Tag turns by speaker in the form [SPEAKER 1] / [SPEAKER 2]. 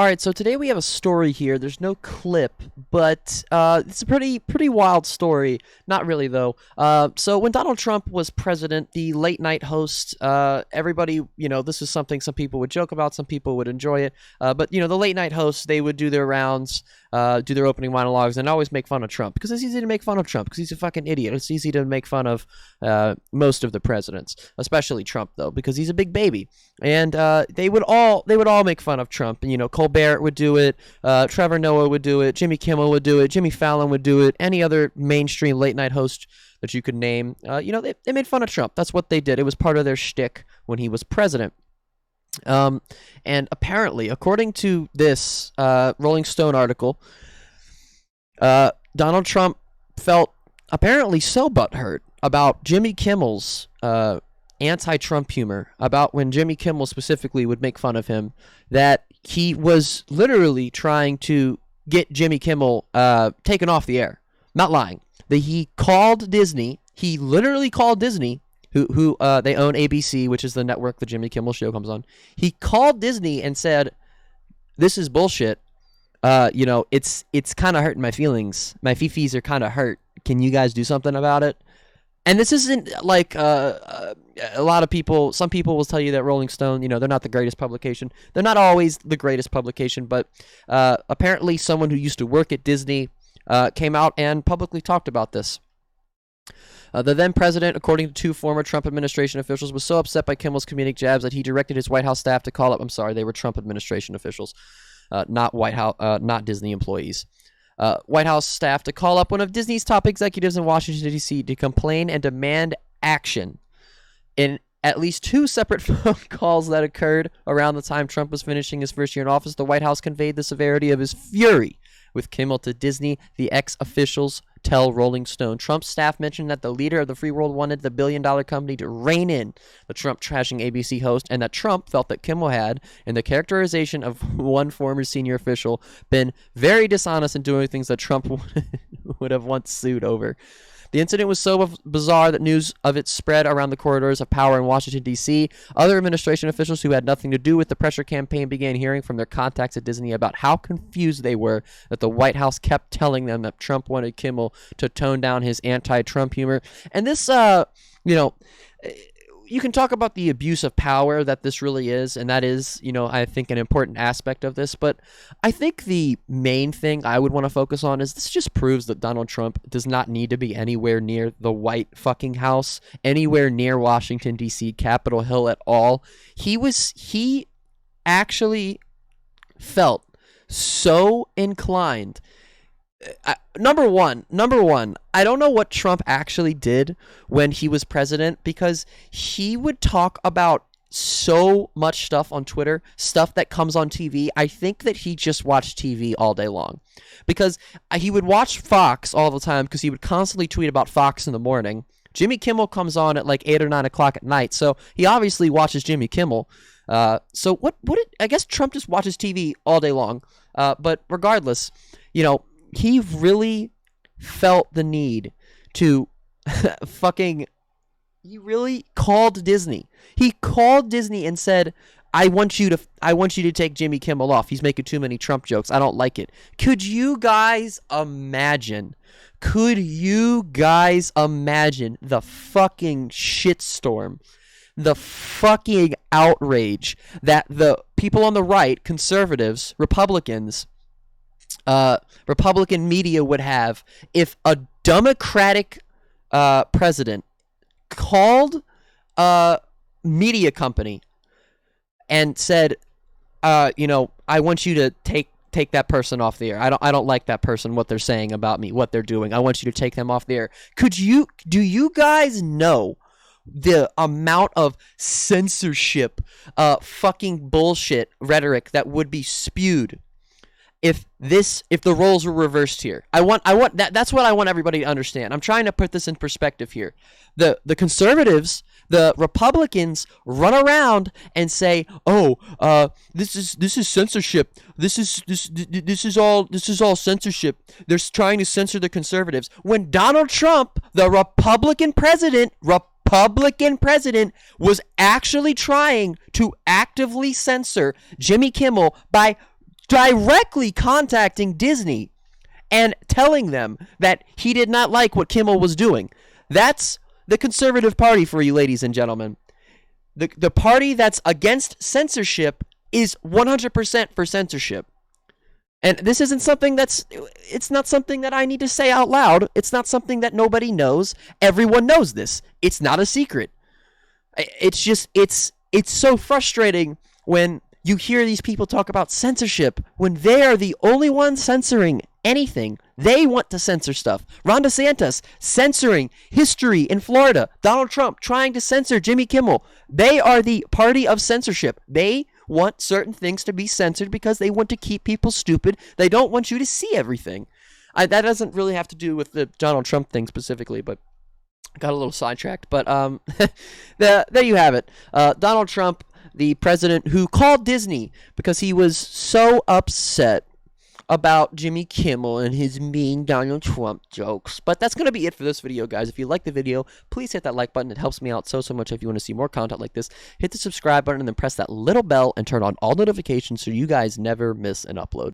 [SPEAKER 1] All right, so today we have a story here. There's no clip, but it's a pretty wild story. Not really though. So when Donald Trump was president, the late night host, everybody, this is something some people would joke about, some people would enjoy it. But the late night hosts, they would do their rounds, do their opening monologues, and always make fun of Trump because it's easy to make fun of Trump because he's a fucking idiot. It's easy to make fun of most of the presidents, especially Trump though, because he's a big baby. And they would all make fun of Trump. And, Colbert would do it, Trevor Noah would do it, Jimmy Kimmel would do it, Jimmy Fallon would do it, any other mainstream late night host that you could name. They made fun of Trump. That's what they did. It was part of their shtick when he was president. And apparently, according to this Rolling Stone article, Donald Trump felt apparently so butthurt about Jimmy Kimmel's anti-Trump humor, about when Jimmy Kimmel specifically would make fun of him, that he was literally trying to get Jimmy Kimmel taken off the air. Not lying. That he called Disney. He literally called Disney, who they own ABC, which is the network the Jimmy Kimmel show comes on. He called Disney and said, "This is bullshit. It's kind of hurting my feelings. My fifis are kind of hurt. Can you guys do something about it?" And this isn't like a lot of people. Some people will tell you that Rolling Stone, they're not the greatest publication. They're not always the greatest publication, but apparently someone who used to work at Disney came out and publicly talked about this. The then president, according to two former Trump administration officials, was so upset by Kimmel's comedic jabs that he directed his White House staff to call up. I'm sorry, they were Trump administration officials, not White House, not Disney employees. White House staff to call up one of Disney's top executives in Washington, D.C. to complain and demand action. In at least two separate phone calls that occurred around the time Trump was finishing his first year in office, the White House conveyed the severity of his fury with Kimmel to Disney, the ex-officials tell Rolling Stone. Trump's staff mentioned that the leader of the free world wanted the billion-dollar company to rein in the Trump-trashing ABC host, and that Trump felt that Kimmel had, in the characterization of one former senior official, been very dishonest in doing things that Trump would have once sued over. The incident was so bizarre that news of it spread around the corridors of power in Washington, D.C. Other administration officials who had nothing to do with the pressure campaign began hearing from their contacts at Disney about how confused they were that the White House kept telling them that Trump wanted Kimmel to tone down his anti-Trump humor. And this, you can talk about the abuse of power that this really is, and that is, I think an important aspect of this, but I think the main thing I would want to focus on is this just proves that Donald Trump does not need to be anywhere near the White fucking House, anywhere near Washington, D.C., Capitol Hill at all. He actually felt so inclined. Number one, I don't know what Trump actually did when he was president, because he would talk about so much stuff on Twitter, stuff that comes on TV. I think that he just watched TV all day long, because he would watch Fox all the time because he would constantly tweet about Fox in the morning. Jimmy Kimmel comes on at like 8 or 9 o'clock at night, so he obviously watches Jimmy Kimmel. So I guess Trump just watches TV all day long. But regardless, he really felt the need to he really called Disney. He called Disney and said, I want you to take Jimmy Kimmel off. He's making too many Trump jokes. I don't like it. Could you guys imagine the fucking shitstorm, the fucking outrage that the people on the right, conservatives, Republicans, Republican media would have if a Democratic president called a media company and said, I want you to take that person off the air. I don't like that person, what they're saying about me, what they're doing. I want you to take them off the air. Do you guys know the amount of censorship, fucking bullshit rhetoric that would be spewed if the roles were reversed here? That's what I want everybody to understand. I'm trying to put this in perspective here. The conservatives, the Republicans run around and say, "Oh, this is censorship. This is all censorship. They're trying to censor the conservatives." When Donald Trump, the Republican president, was actually trying to actively censor Jimmy Kimmel by directly contacting Disney and telling them that he did not like what Kimmel was doing. That's the conservative party for you, ladies and gentlemen. The party that's against censorship is 100% for censorship. And this isn't something it's not something that I need to say out loud. It's not something that nobody knows. Everyone knows this. It's not a secret. It's just, it's so frustrating when you hear these people talk about censorship when they are the only ones censoring anything. They want to censor stuff. Ron DeSantis censoring history in Florida. Donald Trump trying to censor Jimmy Kimmel. They are the party of censorship. They want certain things to be censored because they want to keep people stupid. They don't want you to see everything. That doesn't really have to do with the Donald Trump thing specifically, but got a little sidetracked. But there you have it. Donald Trump, the president who called Disney because he was so upset about Jimmy Kimmel and his mean Donald Trump jokes. But that's going to be it for this video, guys. If you like the video, please hit that like button. It helps me out so much. If you want to see more content like this, hit the subscribe button and then press that little bell and turn on all notifications so you guys never miss an upload.